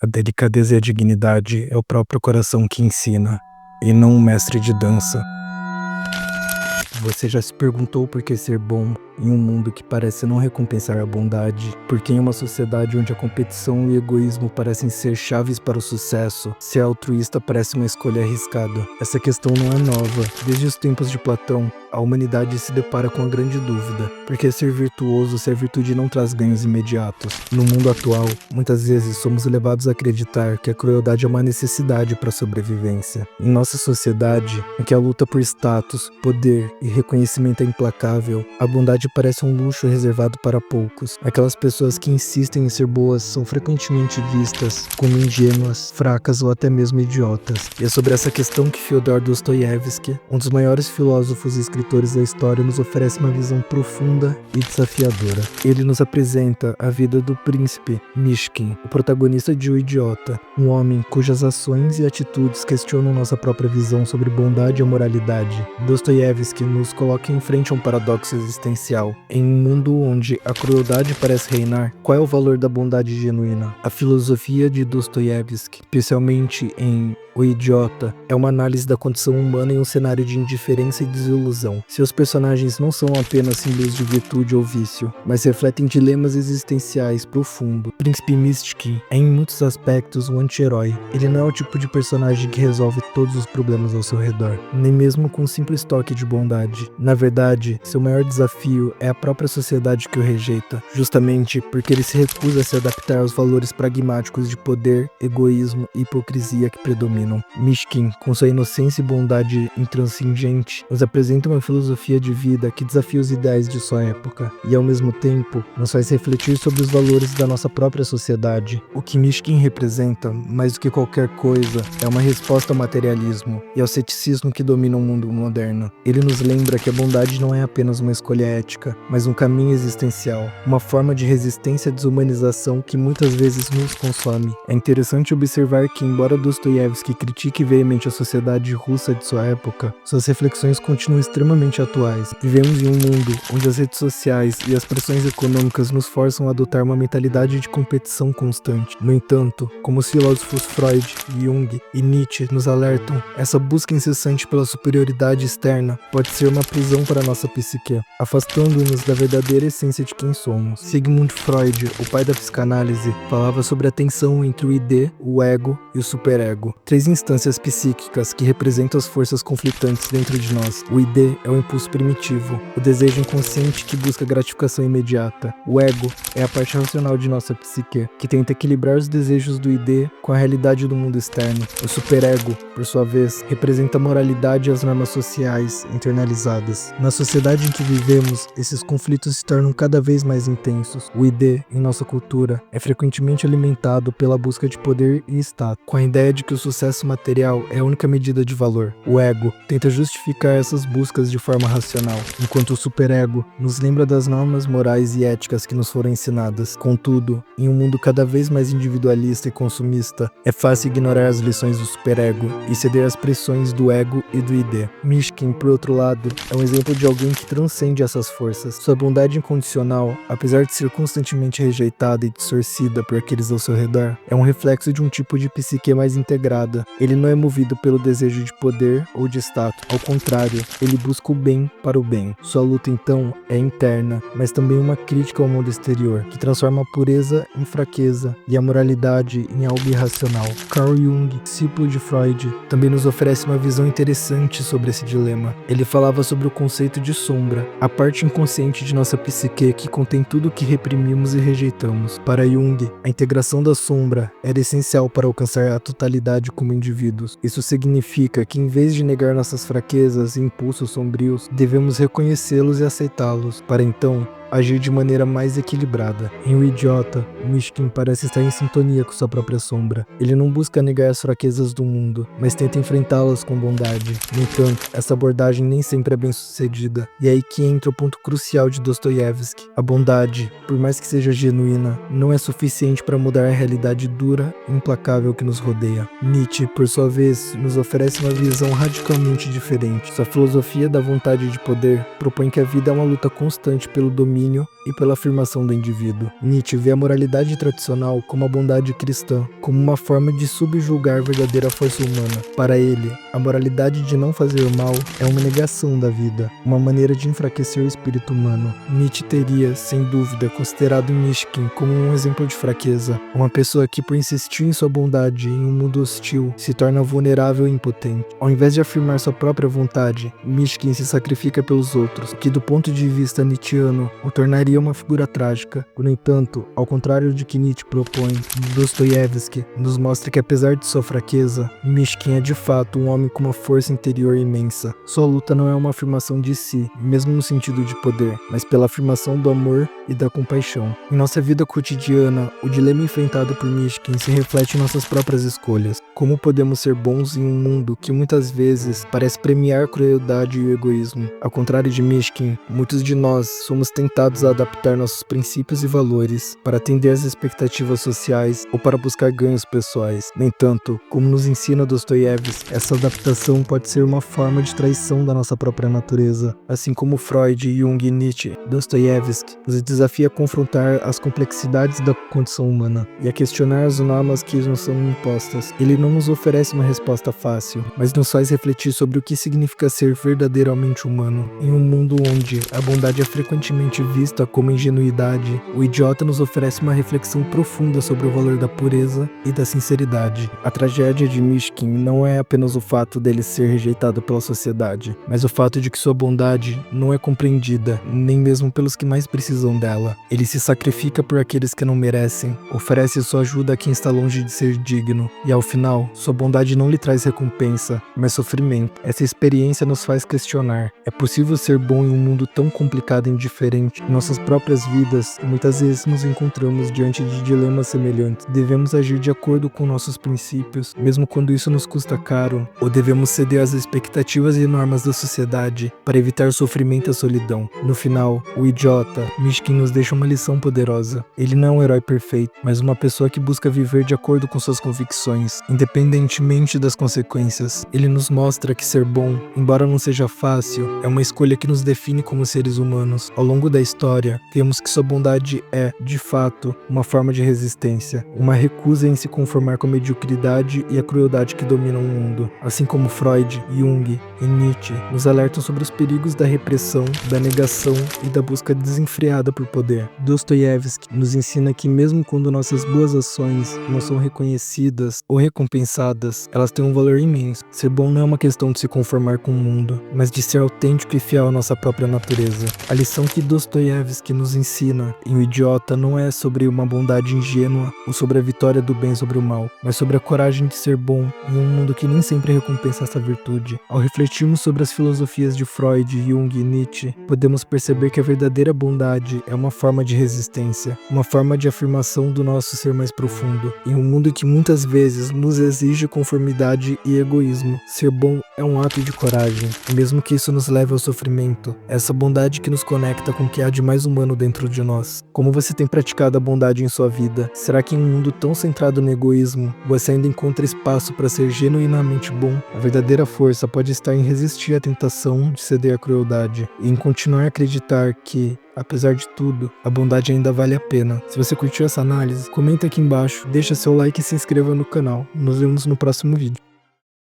A delicadeza e a dignidade é o próprio coração que ensina, e não um mestre de dança. Você já se perguntou por que ser bom em um mundo que parece não recompensar a bondade? Porque em uma sociedade onde a competição e o egoísmo parecem ser chaves para o sucesso, ser altruísta parece uma escolha arriscada. Essa questão não é nova. Desde os tempos de Platão, a humanidade se depara com a grande dúvida: por que ser virtuoso se a virtude não traz ganhos imediatos? No mundo atual, muitas vezes somos levados a acreditar que a crueldade é uma necessidade para a sobrevivência. Em nossa sociedade, em que a luta por status, poder e reconhecimento é implacável, a bondade parece um luxo reservado para poucos. Aquelas pessoas que insistem em ser boas são frequentemente vistas como ingênuas, fracas ou até mesmo idiotas. E é sobre essa questão que Fyodor Dostoiévski, um dos maiores filósofos e escritores da história, nos oferece uma visão profunda e desafiadora. Ele nos apresenta a vida do príncipe Mishkin, o protagonista de O Idiota, um homem cujas ações e atitudes questionam nossa própria visão sobre bondade e moralidade. Dostoiévski nos coloca em frente a um paradoxo existencial. Em um mundo onde a crueldade parece reinar, qual é o valor da bondade genuína? A filosofia de Dostoiévski, especialmente em O Idiota, é uma análise da condição humana em um cenário de indiferença e desilusão. Seus personagens não são apenas símbolos de virtude ou vício, mas refletem dilemas existenciais profundos. O príncipe Mishkin é em muitos aspectos um anti-herói. Ele não é o tipo de personagem que resolve todos os problemas ao seu redor, nem mesmo com um simples toque de bondade. Na verdade, seu maior desafio é a própria sociedade que o rejeita, justamente porque ele se recusa a se adaptar aos valores pragmáticos de poder, egoísmo e hipocrisia que predominam. Mishkin, com sua inocência e bondade intranscendente, nos apresenta uma filosofia de vida que desafia os ideais de sua época e, ao mesmo tempo, nos faz refletir sobre os valores da nossa própria sociedade. O que Mishkin representa, mais do que qualquer coisa, é uma resposta ao materialismo e ao ceticismo que domina o mundo moderno. Ele nos lembra que a bondade não é apenas uma escolha ética, mas um caminho existencial, uma forma de resistência à desumanização que muitas vezes nos consome. É interessante observar que, embora Dostoiévski critique veemente a sociedade russa de sua época, suas reflexões continuam extremamente atuais. Vivemos em um mundo onde as redes sociais e as pressões econômicas nos forçam a adotar uma mentalidade de competição constante. No entanto, como os filósofos Freud, Jung e Nietzsche nos alertam, essa busca incessante pela superioridade externa pode ser uma prisão para nossa psique, afastando-nos da verdadeira essência de quem somos. Sigmund Freud, o pai da psicanálise, falava sobre a tensão entre o id, o ego e o superego, três instâncias psíquicas que representam as forças conflitantes dentro de nós. O id é o impulso primitivo, o desejo inconsciente que busca gratificação imediata. O ego é a parte racional de nossa psique, que tenta equilibrar os desejos do id com a realidade do mundo externo. O superego, por sua vez, representa a moralidade e as normas sociais internalizadas. Na sociedade em que vivemos, esses conflitos se tornam cada vez mais intensos. O id, em nossa cultura, é frequentemente alimentado pela busca de poder e status, com a ideia de que o sucesso material é a única medida de valor. O ego tenta justificar essas buscas de forma racional, enquanto o superego nos lembra das normas morais e éticas que nos foram ensinadas. Contudo, em um mundo cada vez mais individualista e consumista, é fácil ignorar as lições do superego e ceder às pressões do ego e do id. Mishkin, por outro lado, é um exemplo de alguém que transcende essas forças. Sua bondade incondicional, apesar de ser constantemente rejeitada e distorcida por aqueles ao seu redor, é um reflexo de um tipo de psique mais integrada. Ele não é movido pelo desejo de poder ou de status. Ao contrário, ele busca o bem para o bem. Sua luta, então, é interna, mas também uma crítica ao mundo exterior, que transforma a pureza em fraqueza e a moralidade em algo irracional. Carl Jung, discípulo de Freud, também nos oferece uma visão interessante sobre esse dilema. Ele falava sobre o conceito de sombra, a parte inconsciente de nossa psique que contém tudo o que reprimimos e rejeitamos. Para Jung, a integração da sombra era essencial para alcançar a totalidade como indivíduos. Isso significa que, em vez de negar nossas fraquezas e impulsos sombrios, devemos reconhecê-los e aceitá-los, para então agir de maneira mais equilibrada. Em O Idiota, Mishkin parece estar em sintonia com sua própria sombra. Ele não busca negar as fraquezas do mundo, mas tenta enfrentá-las com bondade. No entanto, essa abordagem nem sempre é bem sucedida. E é aí que entra o ponto crucial de Dostoiévski. A bondade, por mais que seja genuína, não é suficiente para mudar a realidade dura e implacável que nos rodeia. Nietzsche, por sua vez, nos oferece uma visão radicalmente diferente. Sua filosofia da vontade de poder propõe que a vida é uma luta constante pelo domínio domínio e pela afirmação do indivíduo. Nietzsche vê a moralidade tradicional como a bondade cristã, como uma forma de subjugar a verdadeira força humana. Para ele, a moralidade de não fazer o mal é uma negação da vida, uma maneira de enfraquecer o espírito humano. Nietzsche teria, sem dúvida, considerado Mishkin como um exemplo de fraqueza, uma pessoa que, por insistir em sua bondade em um mundo hostil, se torna vulnerável e impotente. Ao invés de afirmar sua própria vontade, Mishkin se sacrifica pelos outros, o que do ponto de vista nietzschiano o tornaria uma figura trágica. No entanto, ao contrário de que Nietzsche propõe, Dostoiévski nos mostra que, apesar de sua fraqueza, Mishkin é de fato um homem com uma força interior imensa. Sua luta não é uma afirmação de si, mesmo no sentido de poder, mas pela afirmação do amor e da compaixão. Em nossa vida cotidiana, o dilema enfrentado por Mishkin se reflete em nossas próprias escolhas. Como podemos ser bons em um mundo que muitas vezes parece premiar a crueldade e o egoísmo? Ao contrário de Mishkin, muitos de nós somos tentados a adaptar nossos princípios e valores para atender às expectativas sociais ou para buscar ganhos pessoais. No entanto, como nos ensina Dostoiévski, essa adaptação pode ser uma forma de traição da nossa própria natureza. Assim como Freud, Jung e Nietzsche, Dostoiévski nos desafia a confrontar as complexidades da condição humana e a questionar as normas que nos são impostas. Ele não nos oferece uma resposta fácil, mas nos faz refletir sobre o que significa ser verdadeiramente humano. Em um mundo onde a bondade é frequentemente vista como ingenuidade, o Idiota nos oferece uma reflexão profunda sobre o valor da pureza e da sinceridade. A tragédia de Mishkin não é apenas o fato dele ser rejeitado pela sociedade, mas o fato de que sua bondade não é compreendida, nem mesmo pelos que mais precisam dela. Ele se sacrifica por aqueles que não merecem, oferece sua ajuda a quem está longe de ser digno, e ao final, sua bondade não lhe traz recompensa, mas sofrimento. Essa experiência nos faz questionar: é possível ser bom em um mundo tão complicado e indiferente? Em nossas próprias vidas, muitas vezes nos encontramos diante de dilemas semelhantes. Devemos agir de acordo com nossos princípios, mesmo quando isso nos custa caro, ou devemos ceder às expectativas e normas da sociedade para evitar o sofrimento e a solidão? No final, o Idiota, Mishkin, nos deixa uma lição poderosa. Ele não é um herói perfeito, mas uma pessoa que busca viver de acordo com suas convicções, independentemente das consequências. Ele nos mostra que ser bom, embora não seja fácil, é uma escolha que nos define como seres humanos. Ao longo da história, vemos que sua bondade é, de fato, uma forma de resistência, uma recusa em se conformar com a mediocridade e a crueldade que dominam o mundo. Assim como Freud, Jung e Nietzsche nos alertam sobre os perigos da repressão, da negação e da busca desenfreada por poder. Dostoiévski nos ensina que mesmo quando nossas boas ações não são reconhecidas ou recompensadas, elas têm um valor imenso. Ser bom não é uma questão de se conformar com o mundo, mas de ser autêntico e fiel à nossa própria natureza. A lição que Dostoiévski nos ensina em O Idiota não é sobre uma bondade ingênua ou sobre a vitória do bem sobre o mal, mas sobre a coragem de ser bom em um mundo que nem sempre recompensa essa virtude. Ao refletirmos sobre as filosofias de Freud, Jung e Nietzsche, podemos perceber que a verdadeira bondade é uma forma de resistência, uma forma de afirmação do nosso ser mais profundo. Em um mundo que muitas vezes nos exige conformidade e egoísmo, ser bom é um ato de coragem, mesmo que isso nos leve ao sofrimento. Essa bondade que nos conecta com o que há de mais humano dentro de nós. Como você tem praticado a bondade em sua vida? Será que em um mundo tão centrado no egoísmo, você ainda encontra espaço para ser genuinamente bom? A verdadeira força pode estar em resistir à tentação de ceder à crueldade e em continuar a acreditar que, apesar de tudo, a bondade ainda vale a pena. Se você curtiu essa análise, comenta aqui embaixo, deixa seu like e se inscreva no canal. Nos vemos no próximo vídeo.